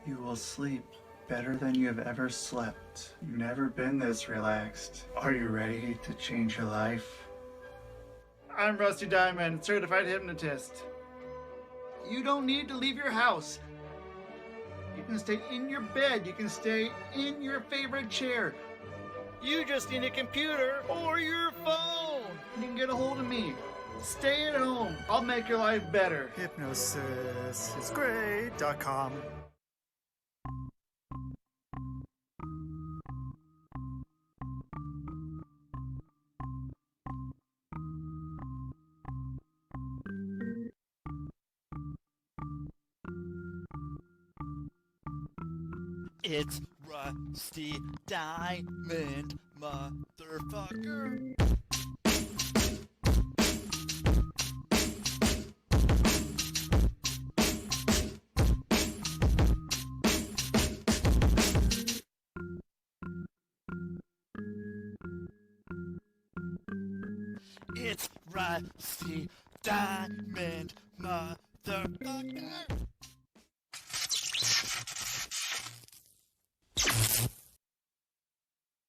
You will sleep better than you have ever slept. You've never been this relaxed. Are you ready to change your life? I'm Rusty Diamond, certified hypnotist. You don't need to leave your house. You can stay in your bed. You can stay in your favorite chair. You just need a computer or your phone. You can get a hold of me. Stay at home. I'll make your life better. Hypnosisisgreat.com. It's Rusty Diamond, motherfucker. It's Rusty Diamond, motherfucker.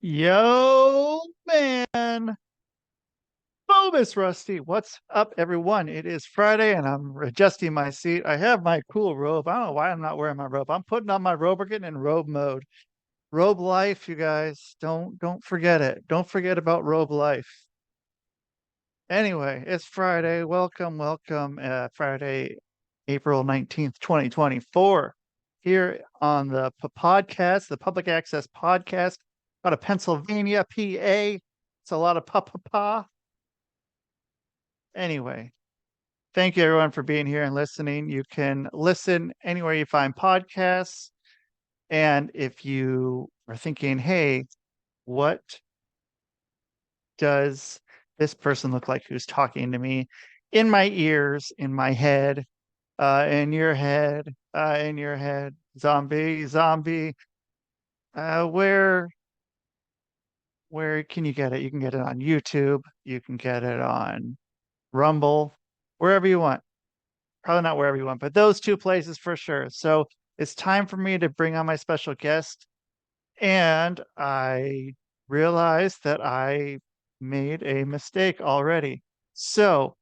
Yo, man. Bogus Rusty. What's up, everyone? It is Friday, and I'm adjusting my seat. I have my cool robe. I don't know why I'm not wearing my robe. I'm putting on my robe. We're getting in robe mode. Robe life, you guys. Don't forget it. Don't forget about robe life. Anyway, it's Friday. Welcome. Friday, April 19th, 2024. Here on the podcast, the Public Access Podcast, out of Pennsylvania, PA. It's a lot of pa. Anyway, thank you everyone for being here and listening. You can listen anywhere you find podcasts. And if you are thinking, hey, what does this person look like who's talking to me in my ears, in my head, in your head, zombie, where can you get it? You can get it on YouTube, you can get it on Rumble, wherever you want. Probably not wherever you want, but those two places for sure. So it's time for me to bring on my special guest. And I realized that I made a mistake already. So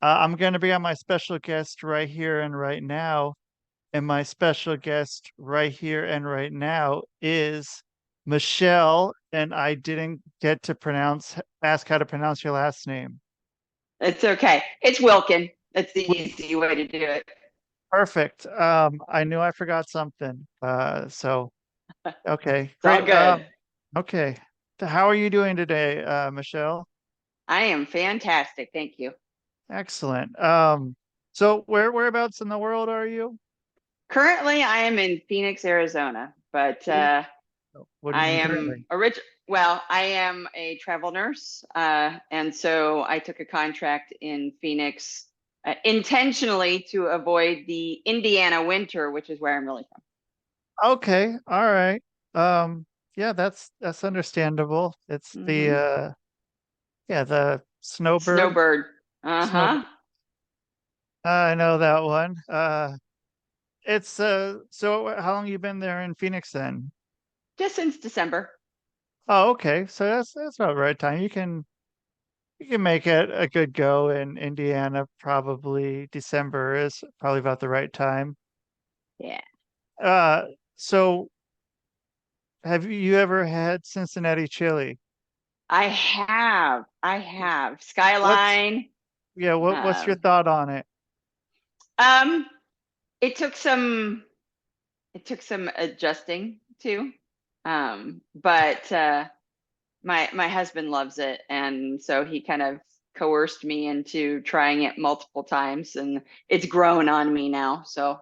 I'm going to be on my special guest right here and right now. And my special guest right here and right now is Michelle. And I didn't get to ask how to pronounce your last name. It's okay. It's Wilkin. That's the easy way to do it. Perfect. I knew I forgot something. So okay, It's all great. good. Okay. How are you doing today, Michelle? I am fantastic. Thank you. Excellent. So whereabouts in the world are you? Currently, I am in Phoenix, Arizona, but What are you I doing am currently? I am a travel nurse, and so I took a contract in Phoenix intentionally to avoid the Indiana winter, which is where I'm really from. Okay, all right. Yeah, that's understandable. It's the the snowbird. Snowbird. Snowbird. I know that one. It's so how long you been there in Phoenix then? Just since December. Oh, okay. So that's about the right time. You can make it a good go in Indiana. Probably December is probably about the right time. Yeah. Uh, so have you ever had Cincinnati chili? I have. What's Skyline. what's your thought on it? Um, it took some adjusting to. But my husband loves it, and so he kind of coerced me into trying it multiple times, and it's grown on me now. So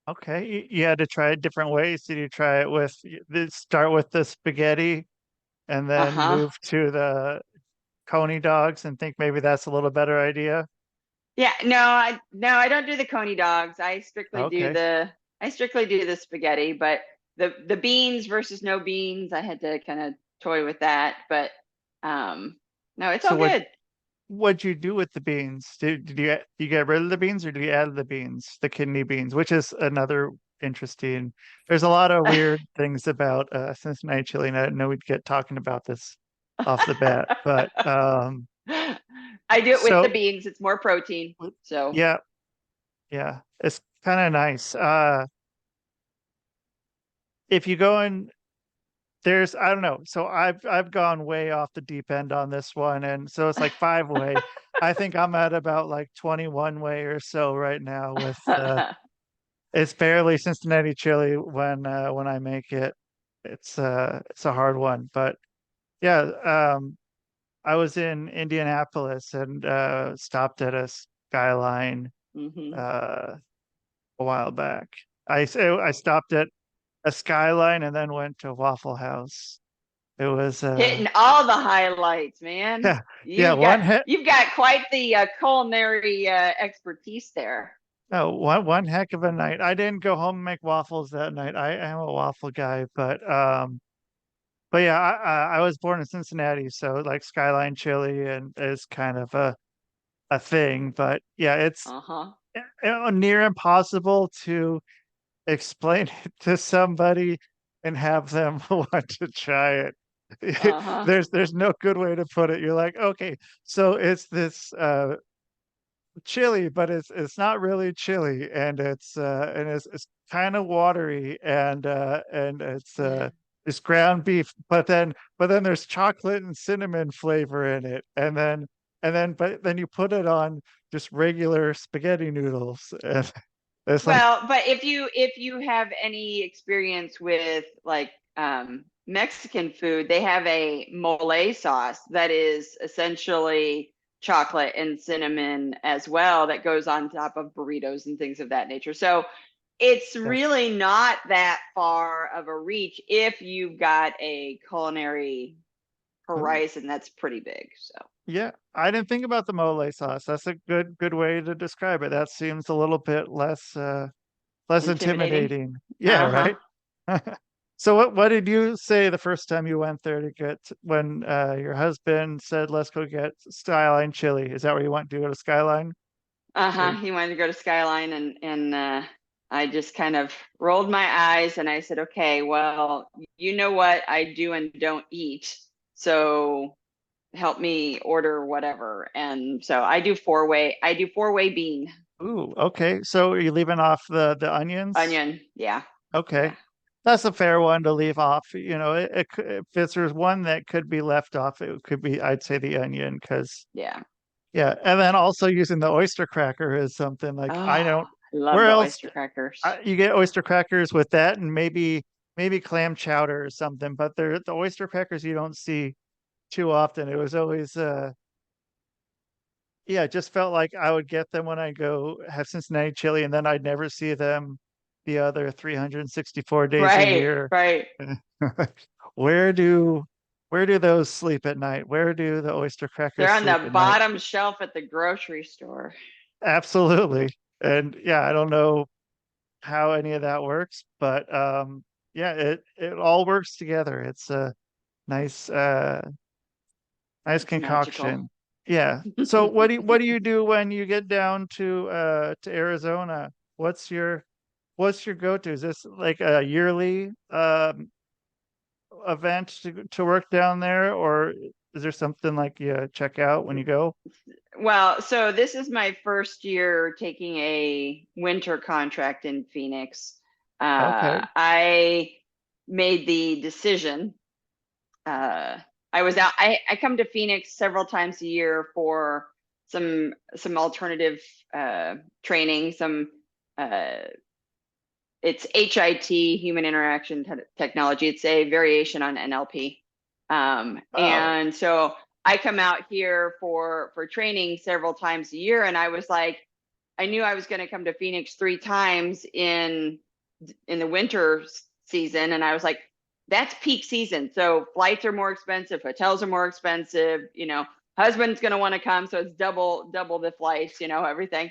Okay, you had to try it different ways. Did you try it with start with the spaghetti and then uh-huh. move to the coney dogs and think maybe that's a little better idea? Yeah, no, I don't do the coney dogs. Okay. I strictly do the spaghetti, but the beans versus no beans, I had to kind of toy with that, but no, it's So all good. what'd you do with the beans? Did you get rid of the beans or did you add the beans, the kidney beans, which is another interesting. There's a lot of weird things about Cincinnati chili, and I didn't know we'd get talking about this off the bat. But I do it with the so beans. It's more protein. So yeah, yeah, it's kind of nice. If you go in, there's I don't know. So I've gone way off the deep end on this one, and so it's like 5-way. I think I'm at about like 21 way or so right now with it's barely Cincinnati chili when I make it. It's a hard one, but yeah, I was in Indianapolis and stopped at a Skyline mhm. uh a while back. I stopped at a Skyline and then went to Waffle House. It was Hitting all the highlights, man. yeah, yeah, You've got quite the culinary expertise there. oh, one heck of a night. I didn't go home and make waffles that night. I am a waffle guy, but yeah, I was born in Cincinnati, so like Skyline chili and is kind of a thing. But yeah, it's Uh-huh. near impossible to explain it to somebody and have them want to try it. Uh-huh. There's no good way to put it. You're like, okay, so it's this chili, but it's not really chili, and it's kind of watery, and it's ground beef, but then there's chocolate and cinnamon flavor in it, but then you put it on just regular spaghetti noodles, and it's like, Well, but if you have any experience with like Mexican food, they have a mole sauce that is essentially chocolate and cinnamon as well that goes on top of burritos and things of that nature. So it's yes. really not that far of a reach if you've got a culinary Ooh. horizon that's pretty big. So Yeah, I didn't think about the mole sauce. That's a good way to describe it. That seems a little bit less intimidating. intimidating. Yeah, Uh-huh. right. So what did you say the first time you went there to get when your husband said let's go get Skyline chili? Is that where you went to go to Skyline? Uh-huh. Or He wanted to go to Skyline and I just kind of rolled my eyes and I said, okay, well, you know what I do and don't eat. So help me order whatever. And so I do four-way bean. ooh, okay. So are you leaving off the onions? Onion. Yeah. Okay. Yeah. That's a fair one to leave off. You know, if there's one that could be left off, it could be, I'd say the onion, because Yeah. yeah, and then also using the oyster cracker is something like Oh, I don't. I love Where the else oyster crackers. you get oyster crackers with that, and maybe clam chowder or something, but they're the oyster crackers you don't see too often. It was always yeah, it just felt like I would get them when I go have Cincinnati chili, and then I'd never see them the other 364 days a Right, year. right. Where do where do those sleep at night? Where do the oyster They're crackers on sleep the at night? bottom shelf at the grocery store. Absolutely. And yeah, I don't know how any of that works, but yeah, it all works together. It's a nice nice It's magical. concoction. Yeah. So what do you do when you get down to Arizona? What's your go-to? Is this like a yearly event to work down there, or is there something like you check out when you go? Well, so this is my first year taking a winter contract in Phoenix. Okay. I made the decision. Uh, I was out. I come to Phoenix several times a year for some alternative training. Uh, it's HIT, human interaction technology. It's a variation on NLP. Oh, And so I come out here for training several times a year, and I was like, I knew I was going to come to Phoenix 3 times in the winter season, and I was like, that's peak season. So flights are more expensive, hotels are more expensive. Husband's going to want to come, so it's double the flights. Everything,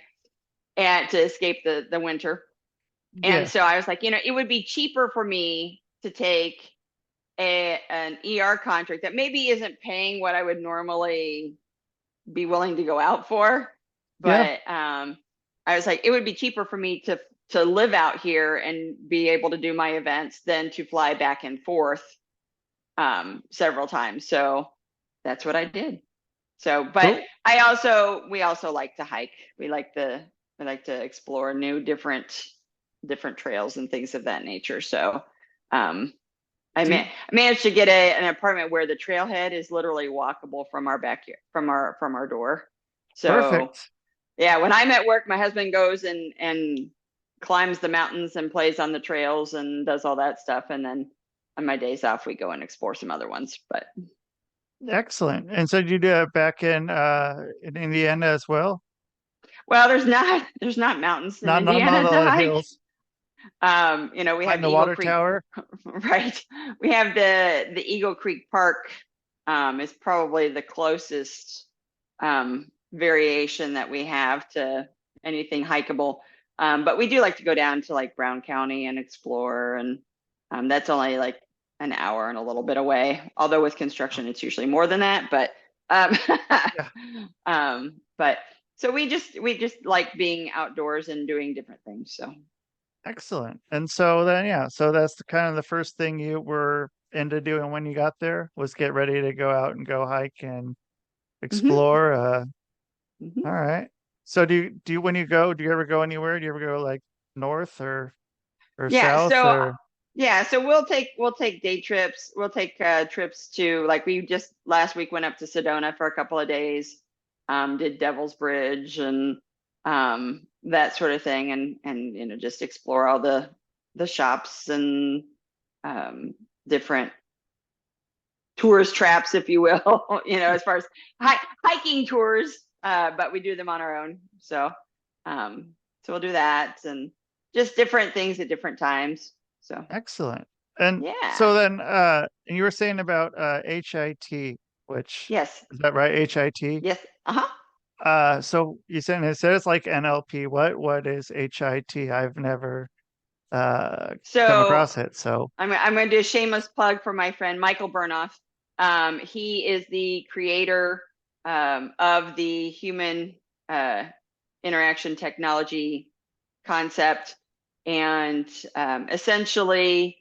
and to escape the winter. And yeah. so I was like, it would be cheaper for me to take an ER contract that maybe isn't paying what I would normally be willing to go out for, Yeah. but I was like, it would be cheaper for me to live out here and be able to do my events than to fly back and forth several times. So that's what I did. So, but Cool. we also like to hike. We like to explore new different trails and things of that nature. So I managed to get an apartment where the trailhead is literally walkable from our backyard, from our door. So Perfect. yeah, when I'm at work, my husband goes and climbs the mountains and plays on the trails and does all that stuff. And then on my days off, we go and explore some other ones. But Excellent. And so you do it back in Indiana as well? well, there's not mountains in Not Indiana all to the hike. hills. We Behind have the Eagle water Creek, tower. right? We have the Eagle Creek Park. Is probably the closest variation that we have to anything hikeable. But we do like to go down to like Brown County and explore, and that's only like an hour and a little bit away. Although with construction, it's usually more than that. But Yeah. but so we just like being outdoors and doing different things. So Excellent. And so then, yeah, so that's the kind of the first thing you were into doing when you got there was get ready to go out and go hike and mhm, explore. mhm. All right. So do you when you go, do you ever go anywhere? Do you ever go like north or Yeah. south So or yeah, so we'll take day trips. We'll take trips to, like, we just last week went up to Sedona for a couple of days, did Devil's Bridge and that sort of thing, and just explore all the shops and different tourist traps, if you will, as far as hiking tours, but we do them on our own. So we'll do that and just different things at different times. So excellent. And yeah. so then and you were saying about HIT, which Yes. is that right? HIT? Yes. Uh-huh. So you said it says like NLP. What is HIT? I've never come So across it. So I'm going to do a shameless plug for my friend Michael Burnoff. He is the creator of the human interaction technology concept, and essentially,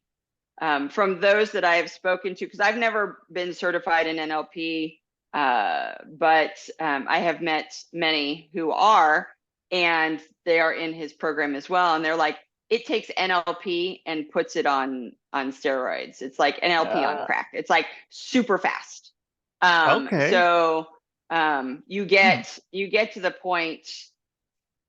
from those that I have spoken to, because I've never been certified in NLP, but I have met many who are, and they are in his program as well. And they're like, it takes NLP and puts it on steroids. It's like NLP on uh, crack. It's like super fast. okay. So you Hmm. get to the point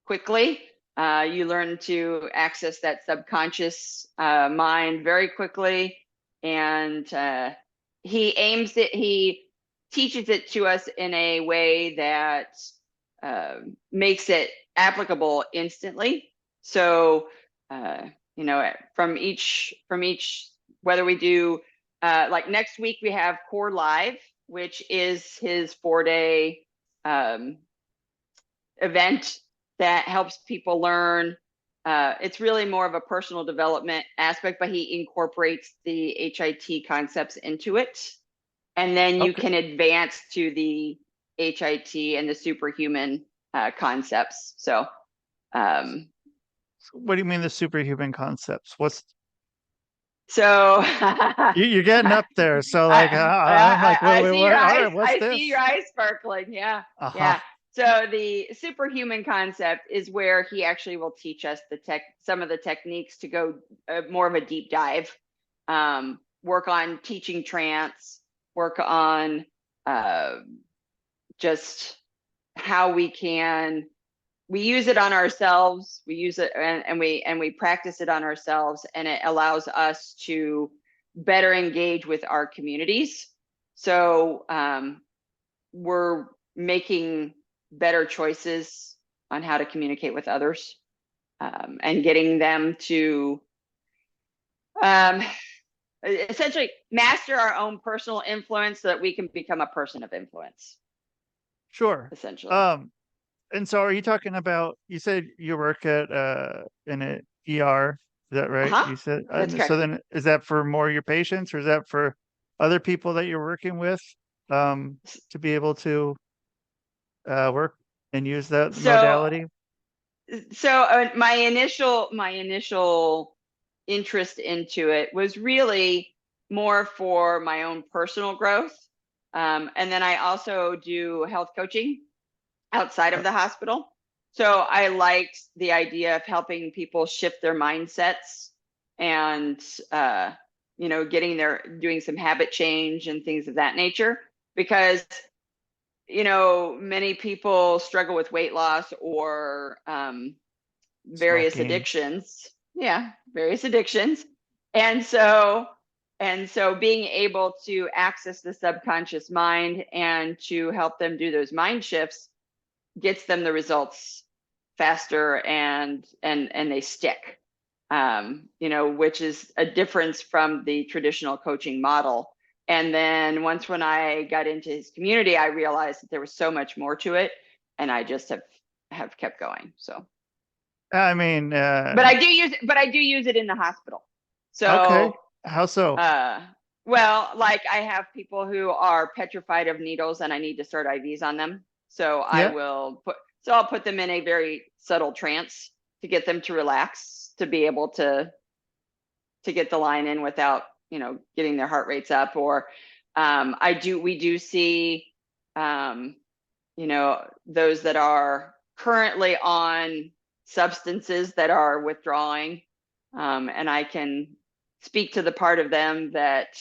quickly. You learn to access that subconscious mind very quickly, and he teaches it to us in a way that makes it applicable instantly. So from each whether we do like next week we have Core Live, which is his 4-day event that helps people learn. It's really more of a personal development aspect, but he incorporates the HIT concepts into it. And then you Okay. can advance to the HIT and the superhuman concepts. So, What do you mean the superhuman concepts? What's so you're getting up there? So like I'm like, I see your what? All eyes. right, what's I see your this? eyes sparkling. Yeah, Uh-huh. yeah. So the superhuman concept is where he actually will teach us some of the techniques to go more of a deep dive, work on teaching trance, work on uh, just how we use it on ourselves. We use it and we practice it on ourselves, and it allows us to better engage with our communities. So we're making better choices on how to communicate with others, and getting them to um, essentially master our own personal influence so that we can become a person of influence, Sure. essentially. Um, and so are you talking about, you said you work at in an ER, is that right? Uh-huh. You said That's so correct. then is that for more your patients or is that for other people that you're working with to be able to work and use that So modality? my initial interest into it was really more for my own personal growth. And then I also do health coaching outside of the hospital. So I liked the idea of helping people shift their mindsets and, doing some habit change and things of that nature, because, many people struggle with weight loss or various Smoking. addictions. Yeah, various addictions. And so being able to access the subconscious mind and to help them do those mind shifts gets them the results faster and they stick. Which is a difference from the traditional coaching model. And then when I got into his community, I realized that there was so much more to it, and I just have kept going. So, I mean, but I do use it in the hospital. okay. So, How so? well, like I have people who are petrified of needles and I need to start IVs on them. So Yeah. I'll put them in a very subtle trance to get them to relax, to be able to get the line in without, getting their heart rates up. Or we do see, those that are currently on substances that are withdrawing. And I can speak to the part of them that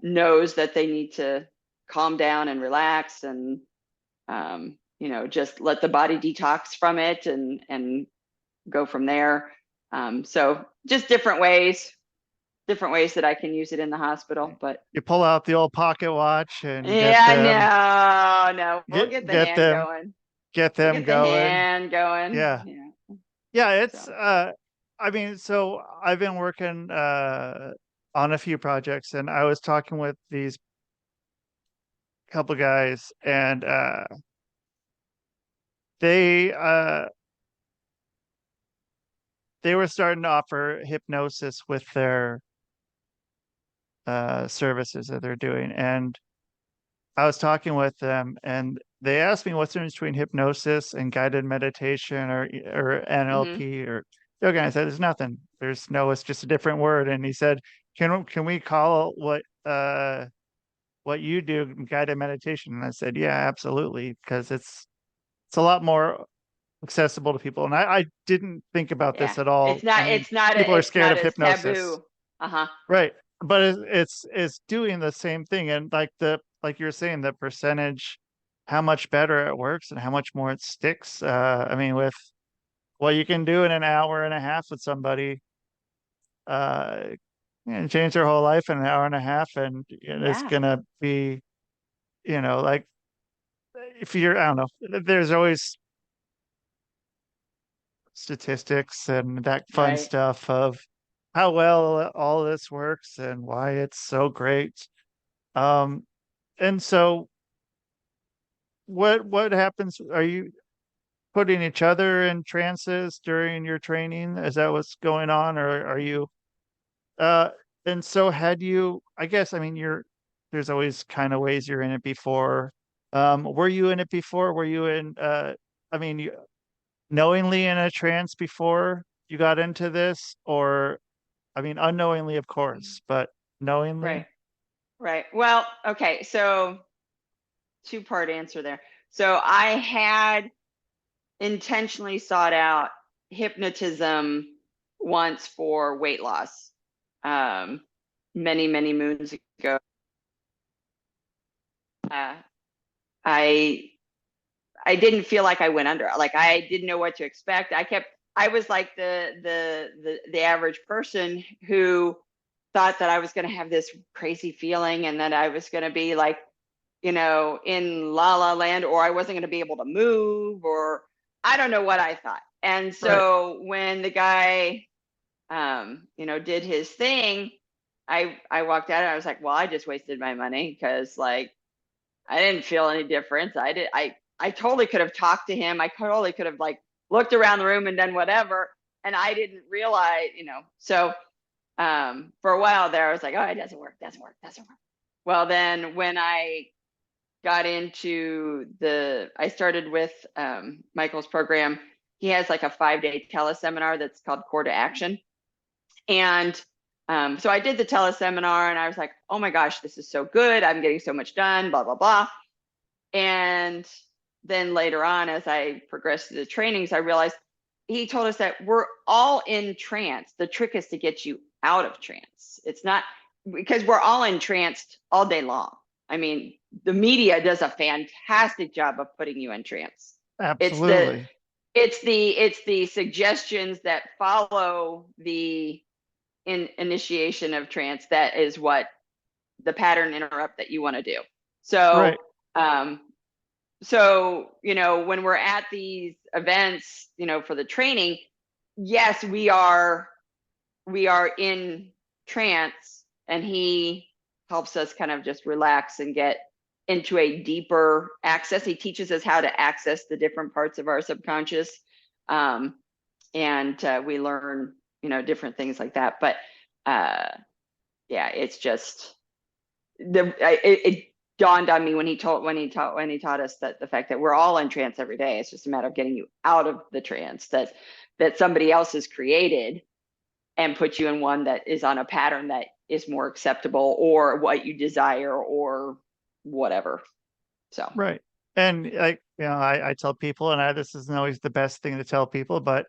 knows that they need to calm down and relax and, just let the body detox from it and go from there. So just different ways that I can use it in the hospital. But You pull out the old pocket watch and yeah, no, we'll get the get hand them going. get We'll them get the going. hand going. Yeah. Yeah. Yeah, it's So. I mean, so I've been working on a few projects, and I was talking with these couple guys, and they they were starting to offer hypnosis with their services that they're doing. And I was talking with them, and they asked me what's the difference between hypnosis and guided meditation or Mm-hmm. NLP or yoga. And I said, there's nothing. There's no, it's just a different word. And he said, can we call what you do guided meditation? And I said, yeah, absolutely, because it's a lot more accessible to people. And I didn't think about Yeah. this at all. It's not. I mean, It's not. people are It's scared not of as hypnosis. taboo. Uh-huh. Right. But it's doing the same thing. And like you were saying, the percentage, how much better it works and how much more it sticks. I mean, with what you can do in an hour and a half with somebody, uh, and change their whole life in an hour and a half, and it's Yeah. gonna be, like if you're, I don't know, there's always statistics and that fun Right. stuff of how well all this works and why it's so great. Um, and so what happens? Are you putting each other in trances during your training? Is that what's going on, or are you? Uh, and so had you? I guess I mean there's always kind of ways you're in it before. Were you in it before? Were you in? I mean, knowingly in a trance before you got into this, or I mean, unknowingly, of course, but knowingly. Right. Right. Well, okay. So two-part answer there. So I had intentionally sought out hypnotism once for weight loss, um, many moons ago. I didn't feel like I went under. Like I didn't know what to expect. I was like the average person who thought that I was going to have this crazy feeling and that I was going to be like, in la la land, or I wasn't going to be able to move, or I don't know what I thought. And Right. so when the guy, did his thing, I walked out and I was like, well, I just wasted my money because like I didn't feel any difference. I totally could have talked to him. I totally could have like looked around the room and done whatever. And I didn't realize, so for a while there, I was like, oh, it doesn't work. Well, then when I got into I started with Michael's program he has like a 5-day teleseminar that's called Core to Action. And so I did the teleseminar and I was like, oh my gosh, this is so good. I'm getting so much done, blah, blah, blah. And then later on, as I progressed through the trainings, I realized he told us that we're all in trance. The trick is to get you out of trance. It's not because we're all entranced all day long. I mean, the media does a fantastic job of putting you in trance. Absolutely. It's the suggestions that follow the initiation of trance that is what the pattern interrupt that you want to do. So Right. So, when we're at these events, for the training, yes, we are in trance, and he helps us kind of just relax and get into a deeper access. He teaches us how to access the different parts of our subconscious. And we learn, different things like that. But yeah, it's just it dawned on me when he taught us that the fact that we're all in trance every day. It's just a matter of getting you out of the trance that somebody else has created and put you in one that is on a pattern that is more acceptable or what you desire or whatever. So Right. And I tell people, and this isn't always the best thing to tell people, but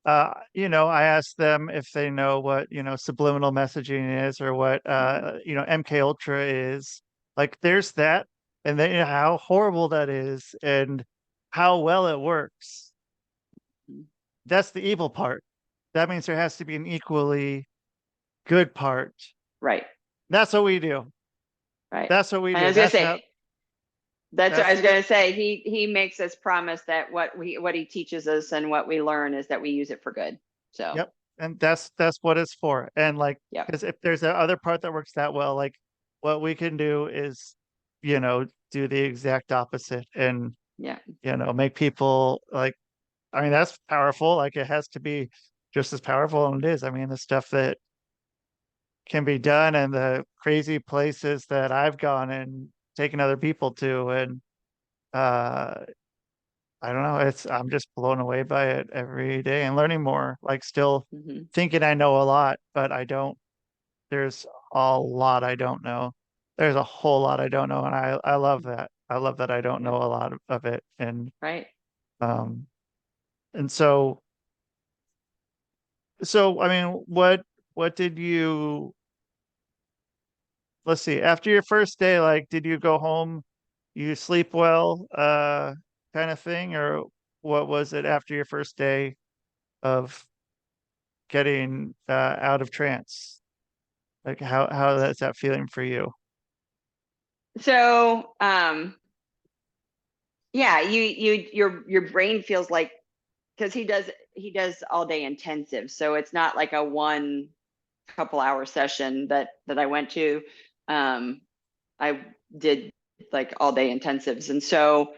I ask them if they know what, subliminal messaging is, or what MK Ultra is. Like, there's that, and then how horrible that is and how well it works. That's the evil part. That means there has to be an equally good part. right. That's what we do. Right. That's what we And do. I was gonna That's say how that's what I that's was gonna say. He makes us promise that what he teaches us and what we learn is that we use it for good. So Yep. And that's what it's for. And like, yep. because if there's a other part that works that well, like what we can do is, do the exact opposite and, Yeah. make people like, I mean, that's powerful. Like, it has to be just as powerful, and it is. I mean, the stuff that can be done and the crazy places that I've gone and taken other people to, and uh I don't know. I'm just blown away by it every day and learning more. Like, still Mm-hmm. thinking I know a lot, but I don't. There's a lot I don't know. There's a whole lot I don't know, and I love that. I love that I don't Yep. know a lot of it, and Right. um and so I mean, what did you? Let's see. After your first day, like, did you go home? You sleep well, kind of thing, or what was it after your first day of getting out of trance? Like, how is that feeling for you? So yeah, your brain feels like, because he does all day intensive, so it's not like a one couple hour session that I went to. I did like all day intensives, and so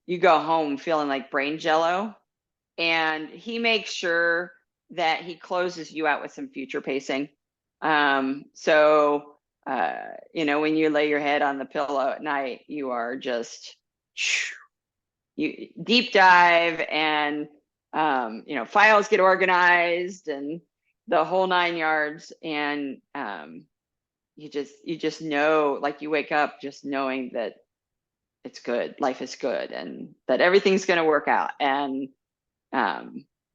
you go home feeling like brain jello, and he makes sure that he closes you out with some future pacing. So when you lay your head on the pillow at night, you are just you deep dive, and files get organized and the whole 9 yards, and you just know, like, you wake up just knowing that it's good, life is good, and that everything's going to work out, and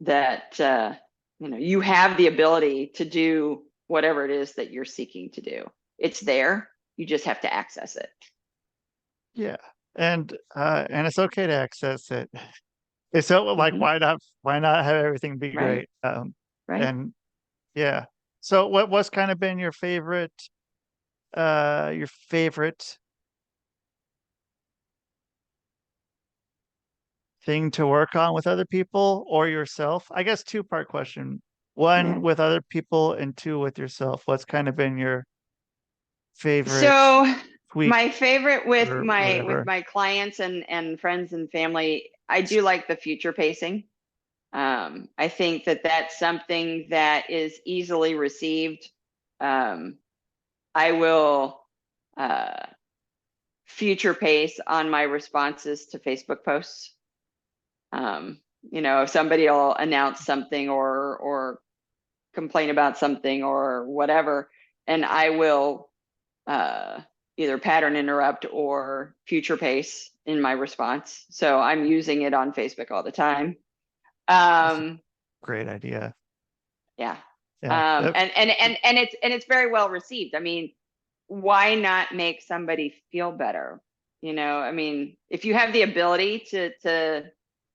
that you have the ability to do whatever it is that you're seeking to do. It's there, you just have to access it. Yeah, and it's okay to access it. It's so, like, Mm-hmm. why not have everything be Right. great? Right. And yeah. So what's kind of been your favorite thing to work on with other people or yourself? I guess two-part question. Yeah. One, with other people, and two, with yourself. What's kind of been your favorite So tweak my favorite with or my whatever? clients and friends and family, I do like the future pacing. I think that that's something that is easily received. I will future pace on my responses to Facebook posts. if somebody will announce something or complain about something or whatever, and I will either pattern interrupt or future pace in my response. So I'm using it on Facebook all the time. Great idea. Yeah. Yeah. And it's very well received. I mean, why not make somebody feel better? I mean, if you have the ability to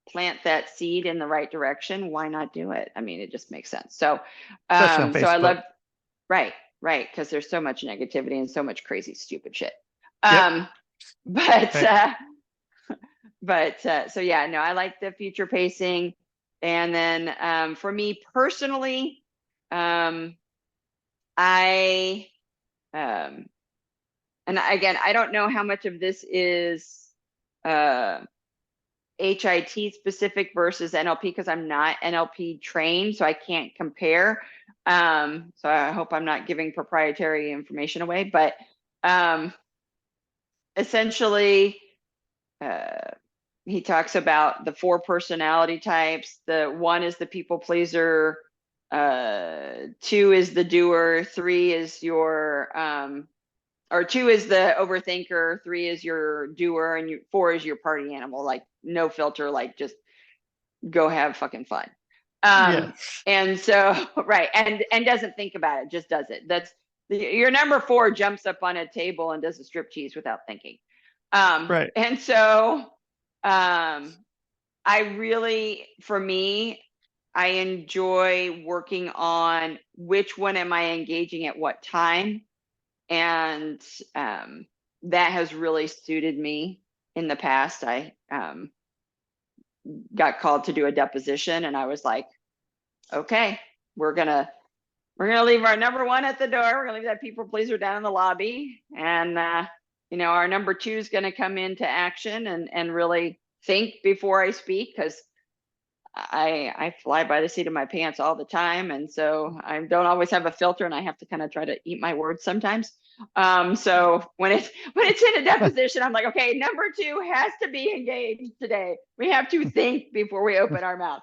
plant that seed in the right direction, why not do it? I mean, it just makes sense. So, Especially on so I love, Facebook. right, because there's so much negativity and so much crazy, stupid shit. Yep. But, Right. so yeah, no, I like the future pacing. And then for me personally, I, and again, I don't know how much of this is HIT specific versus NLP because I'm not NLP trained, so I can't compare. So I hope I'm not giving proprietary information away, but essentially, he talks about the 4 personality types. The 1 is the people pleaser, 2 is the doer, 3 is your or 2 is the overthinker, 3 is your doer, and 4 is your party animal, like no filter, like just go have fucking fun. Yes. And so right, and doesn't think about it, just does it. That's your number 4 jumps up on a table and does a striptease without thinking. Right. And so I really, for me, I enjoy working on which one am I engaging at what time. And that has really suited me in the past. I got called to do a deposition and I was like, okay, we're gonna leave our number 1 at the door. We're gonna leave that people pleaser down in the lobby. And our number 2 is gonna come into action and really think before I speak, because I fly by the seat of my pants all the time. And so I don't always have a filter and I have to kind of try to eat my words sometimes. So when it's in a deposition, I'm like, okay, number 2 has to be engaged today. We have to think before we open our mouth.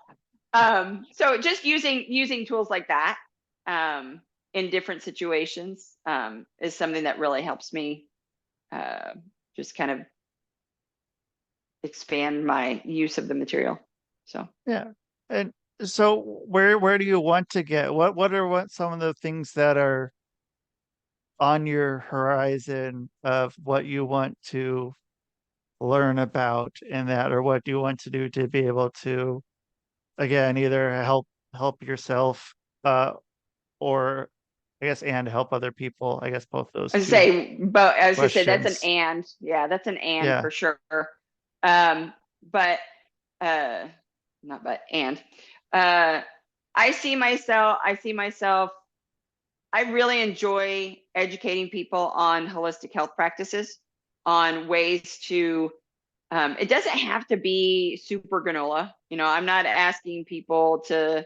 So just using tools like that in different situations is something that really helps me just kind of expand my use of the material. So Yeah. And so where do you want to get? What are some of the things that are on your horizon of what you want to learn about in that, or what do you want to do to be able to, again, either help yourself, or I guess, and help other people? I guess both those I was two gonna say that's an questions. and. Yeah, that's an and Yeah. for sure. But not but and. I see myself. I really enjoy educating people on holistic health practices, on ways to. It doesn't have to be super granola. I'm not asking people to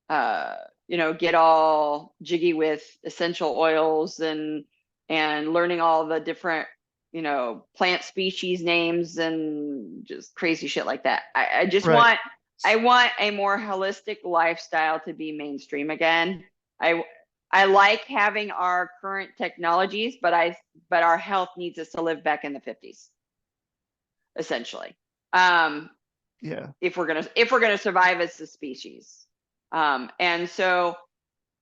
get all jiggy with essential oils and learning all the different, plant species names and just crazy shit like that. I just Right. want, I want a more holistic lifestyle to be mainstream again. I like having our current technologies, but our health needs us to live back in the 50s, essentially. Yeah. If we're gonna survive as a species. And so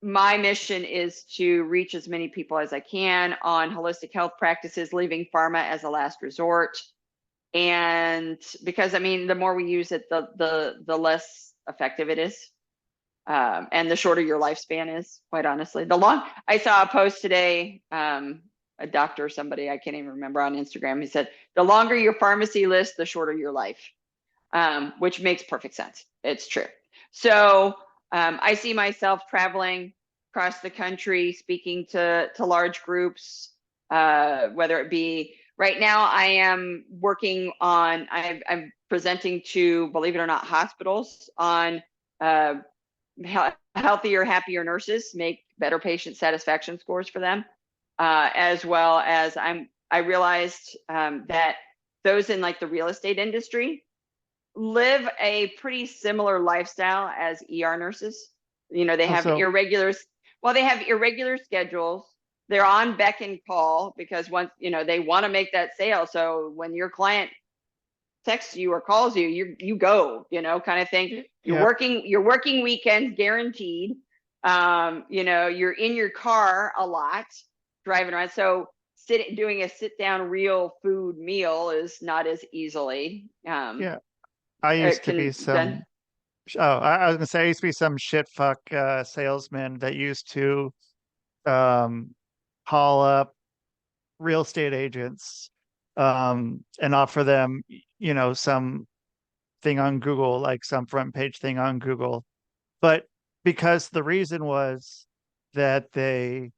my mission is to reach as many people as I can on holistic health practices, leaving pharma as a last resort. And because the more we use it, the less effective it is. And the shorter your lifespan is, quite honestly. I saw a post today, a doctor or somebody, I can't even remember, on Instagram. He said, the longer your pharmacy list, the shorter your life. Which makes perfect sense. It's true. So I see myself traveling across the country, speaking to large groups, whether it be right now. I am working on. I'm presenting to, believe it or not, hospitals on healthier, happier nurses, make better patient satisfaction scores for them, as well as I realized that those in like the real estate industry live a pretty similar lifestyle as ER nurses. You know, they have So irregular, well, they have irregular schedules. They're on beck and call because once, you know, they want to make that sale. So when your client texts you or calls you, you go, you know, kind of thing. You're yeah, working weekends guaranteed. You know, you're in your car a lot, driving around. So doing a sit down real food meal is not as easily yeah. I it used to be can done. some. Oh, I was gonna say I used to be some shit fuck salesman that used to um call up real estate agents and offer them, you know, some thing on Google, like some front page thing on Google. But because the reason was that they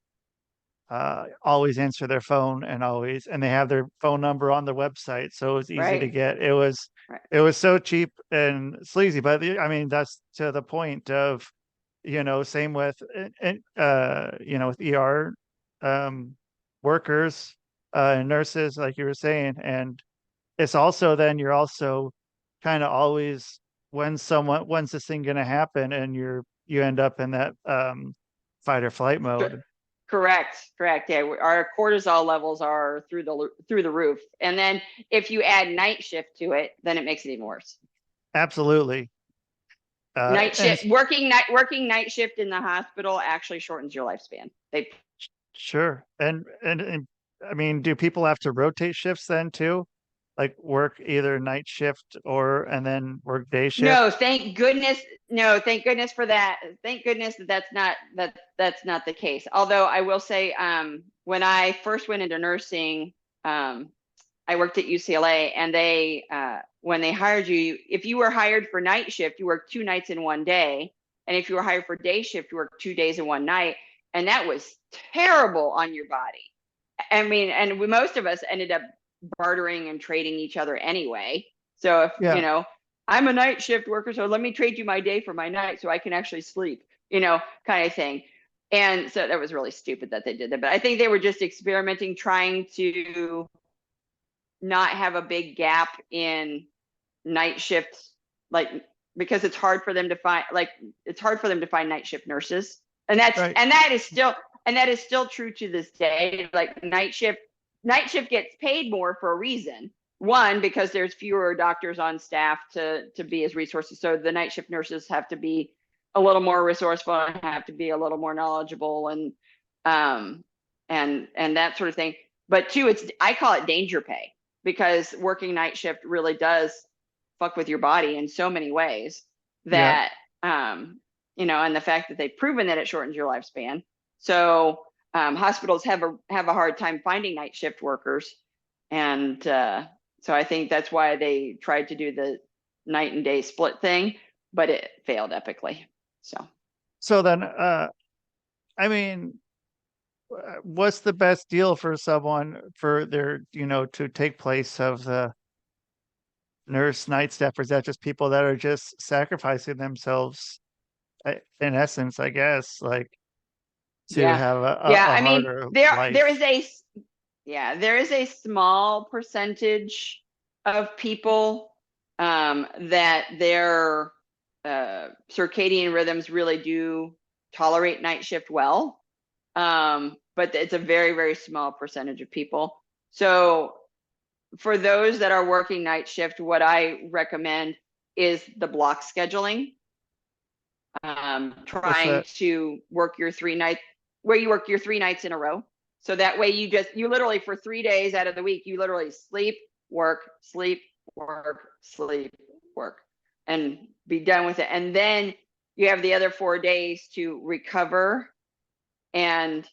always answer their phone and they have their phone number on the website, so it was easy to Right, get. right, It was so cheap and sleazy, but I mean that's to the point of, you know, same with you know, with ER um, workers and nurses, like you were saying, and it's also then you're also kind of always when's this thing going to happen, and you end up in that fight or flight Sure. mode. Correct. Yeah, our cortisol levels are through the roof, and then if you add night shift to it, then it makes it even worse. Absolutely. Night And shift, working night shift in the hospital actually shortens your lifespan. They sure. And I mean, do people have to rotate shifts then too? Like work either night shift or and then work day shift? No, thank goodness. No, thank goodness for that. Thank goodness that that's not the case. Although I will say, when I first went into nursing, I worked at UCLA, and they when they hired you, if you were hired for night shift, you worked 2 nights in one day, and if you were hired for day shift, you worked 2 days in one night, and that was terrible on your body. I mean, and most of us ended up bartering and trading each other anyway. So if, you Yeah. know, I'm a night shift worker, so let me trade you my day for my night so I can actually sleep, you know, kind of thing. And so that was really stupid that they did that. But I think they were just experimenting, trying to not have a big gap in night shifts, like, because it's hard for them to find, like, it's hard for them to find night shift nurses. And Right. that is still true to this day. Like night shift gets paid more for a reason. One, because there's fewer doctors on staff to be as resources. So the night shift nurses have to be a little more resourceful and have to be a little more knowledgeable um and that sort of thing. But two, I call it danger pay, because working night shift really does fuck with your body in so many ways Yeah. that you know, and the fact that they've proven that it shortens your lifespan. So hospitals have a hard time finding night shift workers, and so I think that's why they tried to do the night and day split thing, but it failed epically. So So then I mean, what's the best deal for someone for their, you know, to take place of the nurse night staff, or is that just people that are just sacrificing themselves in essence, I guess, like to yeah, have yeah. a I mean, harder there is life? a there is a small percentage of people that their circadian rhythms really do tolerate night shift well. But it's a very, very small percentage of people. So for those that are working night shift, what I recommend is the block scheduling. What's Trying that? to work your 3 nights, where you work your 3 nights in a row. So that way you literally for 3 days out of the week, you literally sleep, work, sleep, work, sleep, work, and be done with it. And then you have the other 4 days to recover and,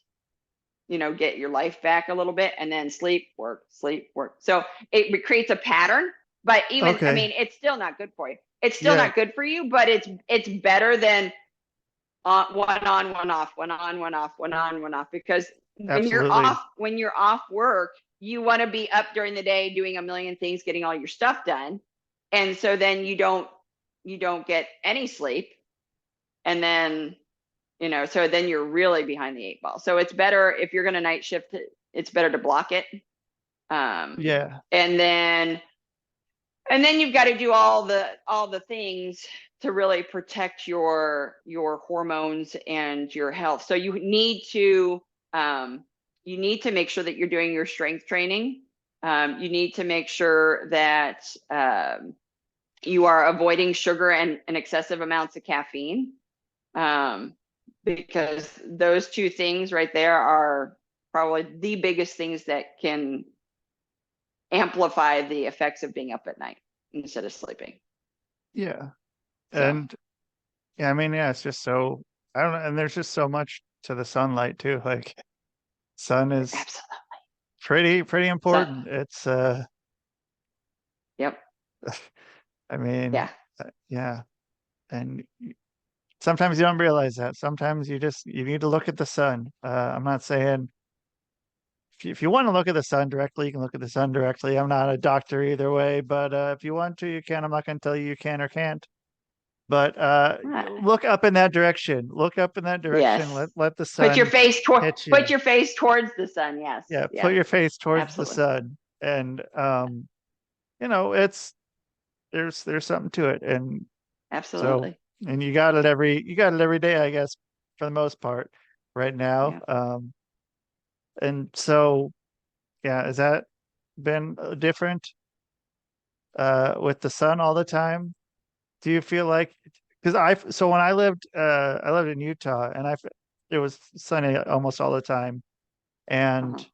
you know, get your life back a little bit, and then sleep, work, sleep, work. So it creates a pattern, but even, I Okay. mean, it's still not good for you. It's still Yeah, not good for you, but it's better than one on, one off, one on, one off, one on, one off. Because absolutely. when you're off work, you want to be up during the day doing a million things, getting all your stuff done, and so then you don't get any sleep, and then, you know, so then you're really behind the eight ball. So it's better if you're going to night shift. It's better to block it, Yeah. and then And then you've got to do all the things to really protect your hormones and your health. So you need to make sure that you're doing your strength training. You need to make sure that you are avoiding sugar and excessive amounts of caffeine, because those two things right there are probably the biggest things that can amplify the effects of being up at night instead of sleeping. Yeah. So And yeah, I mean, yeah, it's just so, I don't know. And there's just so much to the sunlight too. Like sun is absolutely. pretty So, important. It's, yep. I mean, Yeah. yeah. And sometimes you don't realize that. Sometimes you need to look at the sun. I'm not saying if you want to look at the sun directly, you can look at the sun directly. I'm not a doctor either way, but if you want to, you can. I'm not going to tell you can or can't. But look up in that direction. Look up in that direction. Yes. Let the sun hit you. Put your face towards the sun. Yes. Yeah, put Yes. your face towards the Absolutely. sun. And it's there's something to it. And so Absolutely. and you got it every day, I guess, for the most part right now. Yeah. And so yeah, has that been different with the sun all the time? Do you feel like because so when I lived in Utah and it was sunny almost all the time and Uh-huh.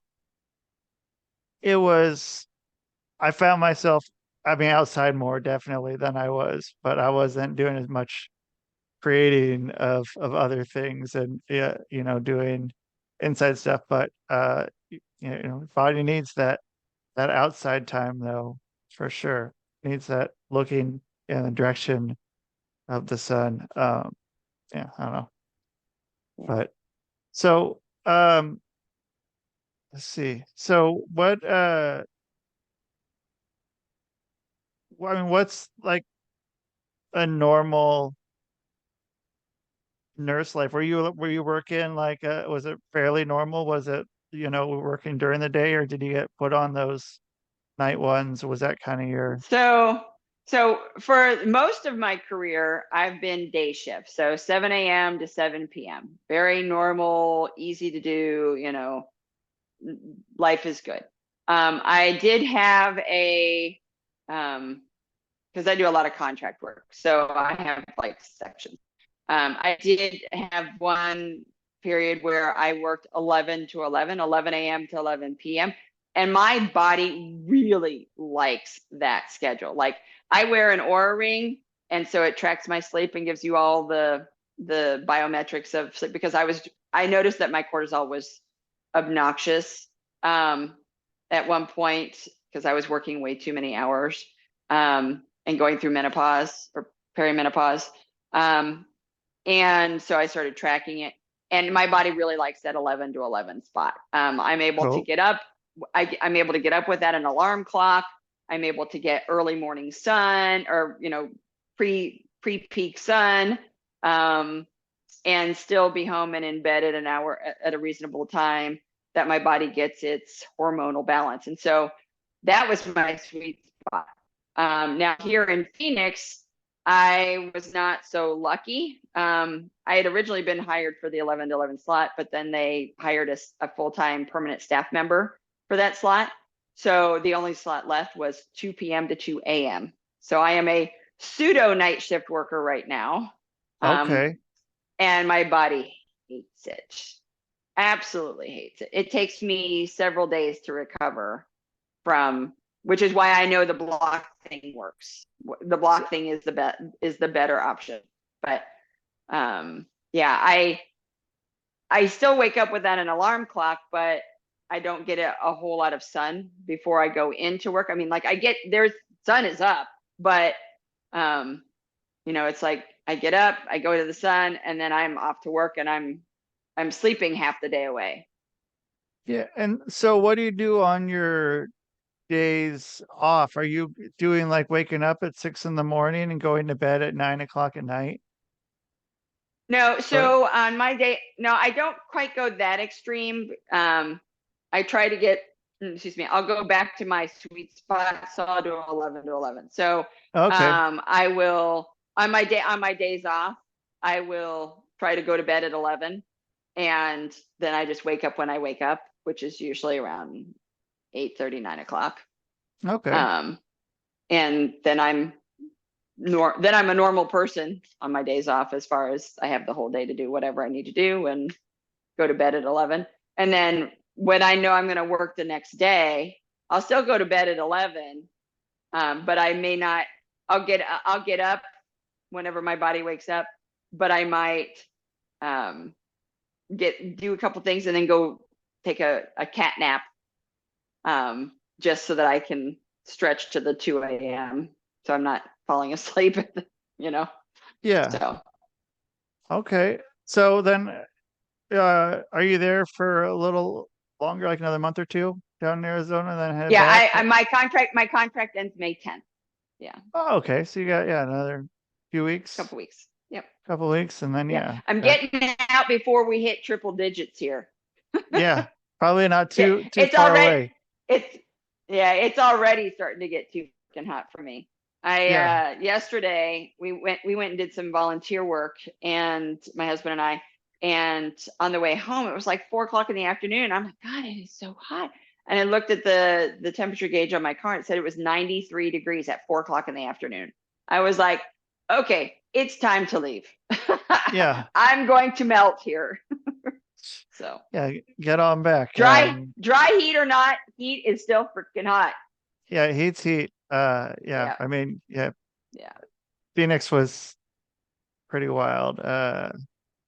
it was I found myself I mean outside more definitely than I was, but I wasn't doing as much creating of other things and yeah, doing inside stuff, but body needs that outside time though, for sure. Needs that looking in the direction of the sun. Yeah, I don't know. Yeah. But so let's see. So I mean what's like a normal nurse life? Were you working like was it fairly normal? Was it, working during the day or did you get put on those night ones? Was that kind of your So for most of my career, I've been day shift. So 7 a.m. to 7 p.m. Very normal, easy to do, life is good. I did have because I do a lot of contract work. So I have like sections. I did have one period where I worked 11 to 11, 11 a.m. to 11 p.m. And my body really likes that schedule. Like I wear an Aura ring, and so it tracks my sleep and gives you all the biometrics of sleep, because I noticed that my cortisol was obnoxious at one point because I was working way too many hours and going through menopause or perimenopause. And so I started tracking it, and my body really likes that 11 to 11 spot. I'm able to cool? get up. I'm able to get up without an alarm clock. I'm able to get early morning sun, or pre-peak sun, and still be home and in bed at an hour at a reasonable time that my body gets its hormonal balance. And so that was my sweet spot. Now here in Phoenix, I was not so lucky. I had originally been hired for the 11 to 11 slot, but then they hired a full-time permanent staff member for that slot. So the only slot left was 2 p.m. to 2 a.m. So I am a pseudo night shift worker right now. Okay. And my body hates it. Absolutely hates it. It takes me several days to recover from, which is why I know the block thing works. The block thing is the better option. But yeah, I still wake up without an alarm clock, but I don't get a whole lot of sun before I go into work. I mean, like there's sun is up, but it's like I get up, I go to the sun, and then I'm off to work, and I'm sleeping half the day away. Yeah. And so what do you do on your days off? Are you doing like waking up at 6 in the morning and going to bed at 9 o'clock at night? No, Or so on my day, no, I don't quite go that extreme. I try to get excuse me, I'll go back to my sweet spot. So I'll do 11 to 11. So Okay. I will on my days off, I will try to go to bed at 11, and then I just wake up when I wake up, which is usually around 8:30, 9 o'clock. Okay. And then I'm a normal person on my days off, as far as I have the whole day to do whatever I need to do and go to bed at 11. And then when I know I'm going to work the next day, I'll still go to bed at 11. But I may not, I'll get up whenever my body wakes up, but I might do a couple things and then go take a cat nap, just so that I can stretch to the 2 a.m. So I'm not falling asleep, Yeah. So Okay. So then, are you there for a little longer, like another month or two down in Arizona, then head back? yeah, my contract ends May 10th. Yeah. Oh, okay. So you got, another few weeks, Couple weeks. Yep. couple weeks, and then, Yeah. I'm back. getting out before we hit triple digits here. Yeah. Probably not Yeah, too far away. It's already starting to get too fucking hot for me. Yeah. Yesterday we went and did some volunteer work, and my husband and I, and on the way home it was like 4 o'clock in the afternoon. I'm like, God, it is so hot. And I looked at the temperature gauge on my car, and it said it was 93 degrees at 4 o'clock in the afternoon. I was like, okay, it's time to leave. Yeah. I'm going to melt here. So Yeah. Get on back. dry heat or not, heat is still freaking hot. Yeah. Heat's heat. Yeah. Yeah. I mean, yeah. Yeah. Phoenix was pretty wild. I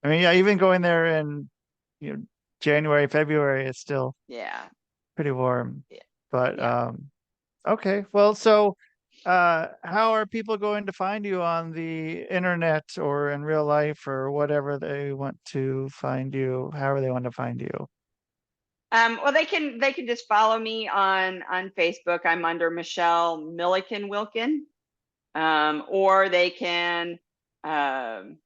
mean, yeah, even going there in, January, February, it's still Yeah. pretty warm. Yeah. But Yeah. okay. Well, so how are people going to find you on the internet or in real life or whatever they want to find you? However they want to find you. Well, they can just follow me on Facebook. I'm under Michelle Millikan-Wilkin. Or they can um,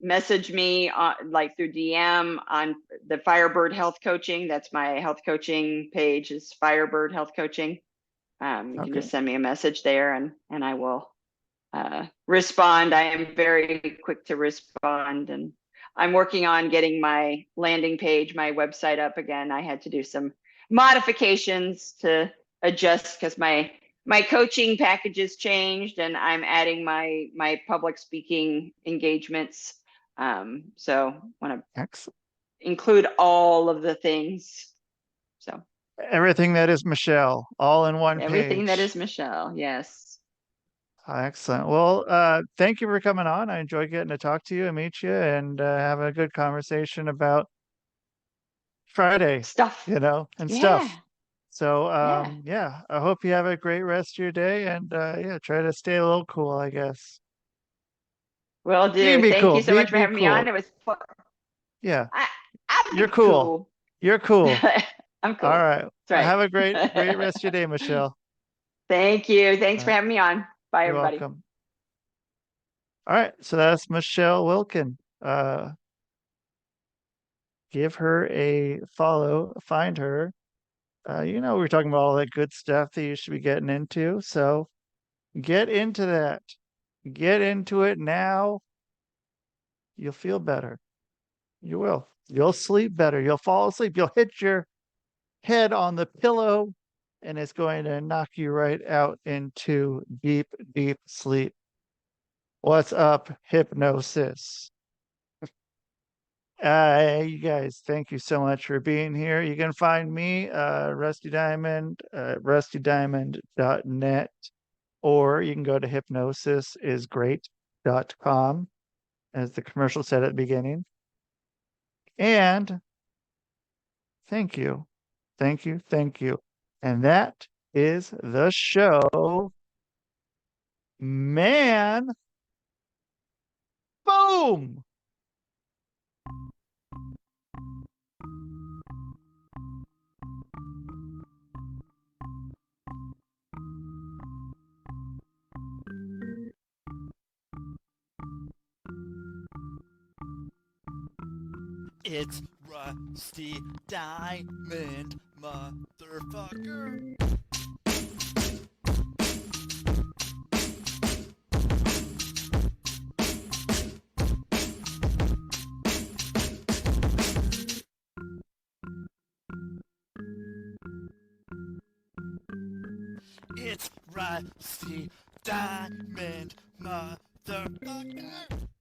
message me like through DM on the Firebird Health Coaching. That's my health coaching page, is Firebird Health Coaching. You can just send me a message there, and I will respond. I am very quick to respond, and I'm working on getting my landing page, my website up again. I had to do some modifications to adjust because my coaching packages changed, and I'm adding my public speaking engagements. So want to include all of the things. So everything that is Michelle, all in one everything page. that is Michelle, yes. Excellent. Well, thank you for coming on. I enjoyed getting to talk to you and meet you and have a good conversation about Friday, Stuff. and Yeah. stuff. So, Yeah. I hope you have a great rest of your day and try to stay a little cool, I guess. Will do. Be Thank cool. you so much for Be having me cool. on. It was fun. Yeah. I'm You're cool. cool. You're cool. I'm cool. All right. That's right. Have a great rest of your day, Michelle. Thank you. Thanks for having me on. Bye, You're everybody. welcome. All right. So that's Michelle Wilkin. Give her a follow, find her. We were talking about all that good stuff that you should be getting into. So get into that. Get into it now. You'll feel better. You will. You'll sleep better. You'll fall asleep. You'll hit your head on the pillow and it's going to knock you right out into deep, deep sleep. What's up, hypnosis? You guys, thank you so much for being here. You can find me, Rusty Diamond, rustydiamond.net, or you can go to hypnosisisgreat.com, as the commercial said at the beginning. And thank you. Thank you. Thank you. And that is the show. Man. Boom. It's Rusty Diamond, motherfucker. It's Rusty Diamond, motherfucker.